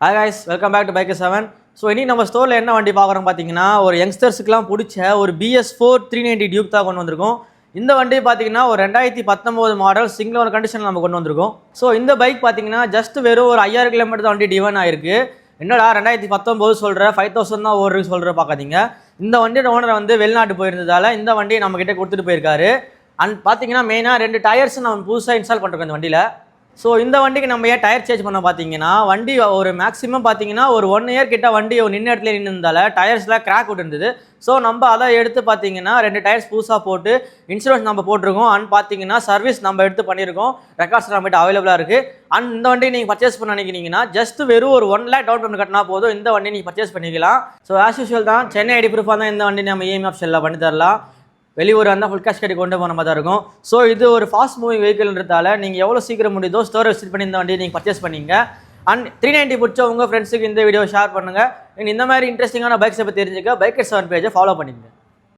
Hi guys, welcome back to Bike 7. So இனி நம்ம ஸ்டோரில் என்ன வண்டி பார்க்குறோம் பார்த்தீங்கன்னா ஒரு யங்ஸ்டர்ஸுக்குலாம் பிடிச்ச ஒரு BS4 390 டியூக் தான் கொண்டு வந்திருக்கோம். இந்த வண்டி பார்த்தீங்கன்னா ஒரு 2019 மாடல் சிங்கிள் ஒரு கண்டிஷனில் நம்ம கொண்டு வந்திருக்கோம். ஸோ இந்த பைக் பார்த்தீங்கன்னா ஜஸ்ட் வெறும் ஒரு 5000 கிலோமீட்டர் தான் வண்டி டிவன் ஆயிருக்கு. என்னடா 2019 சொல்கிற 5000 தான் ஓடுறது சொல்கிற பார்க்காதீங்க. இந்த வண்டியோட ஓனர் வந்து வெளிநாட்டு போயிருந்ததால இந்த வண்டியை நம்ம கிட்டே கொடுத்துட்டு போயிருக்காரு. அண்ட் பார்த்தீங்கன்னா மெயினாக 2 டயர்ஸ் நம்ம புதுசாக இன்ஸ்டால் பண்ணிருக்கோம் இந்த வண்டியில். ஸோ இந்த வண்டிக்கு நம்ம ஏன் டயர் சேஞ்ச் பண்ண பார்த்தீங்கன்னா வண்டி ஒரு மேக்ஸிமம் பார்த்தீங்கன்னா ஒரு 1 இயர் கிட்ட வண்டி நின்று இடத்துல நின்றுந்தால டயர்ஸ்லாம் கிராக் விட்டுருந்தது. ஸோ நம்ம அதை எடுத்து பார்த்தீங்கன்னா 2 டயர்ஸ் புதுசாக போட்டு இன்சூரன்ஸ் நம்ம போட்டிருக்கோம். அண்ட் பார்த்தீங்கன்னா சர்வீஸ் நம்ம எடுத்து பண்ணியிருக்கோம். ரெக்கார்ட்ஸ் நம்மகிட்ட அவைலபிளாக இருக்குது. அண்ட் இந்த வண்டி நீங்கள் பர்ச்சேஸ் பண்ண நினைக்கிறீங்கன்னா ஜஸ்ட் வெறும் ஒரு 1 lakh டவுன் பேமெண்ட் கட்டினா போதும் இந்த வண்டி நீங்கள் பர்ச்சேஸ் பண்ணிக்கலாம். ஸோ ஆஸ் யூஷுவல் தான் சென்னை ஐடி ப்ரூஃபாக தான் இந்த வண்டி நம்ம EMI ஆப்ஷனில் பண்ணி தரலாம். வெளியூர் வந்தால் ஃபுல் கேஷ் கட்டி கொண்டு போன மாதிரி தான் இருக்கும். ஸோ இது ஒரு ஃபாஸ்ட் மூவிங் வெஹிக்கிள்ன்றதால நீங்கள் எவ்வளோ சீக்கிரம் முடியுதோ ஸ்டோரை விசிட் பண்ணி இந்த வண்டியை நீங்கள் பர்ச்சேஸ் பண்ணிங்க. அண்ட் 390 பிடிச்ச உங்கள் ஃப்ரெண்ட்ஸுக்கு இந்த வீடியோ ஷேர் பண்ணுங்கள். இந்த மாதிரி இன்ட்ரெஸ்டிங்கான பைக்ஸை பற்றி தெரிஞ்சுக்க பைக் 7 பேஜை ஃபாலோ பண்ணிங்க.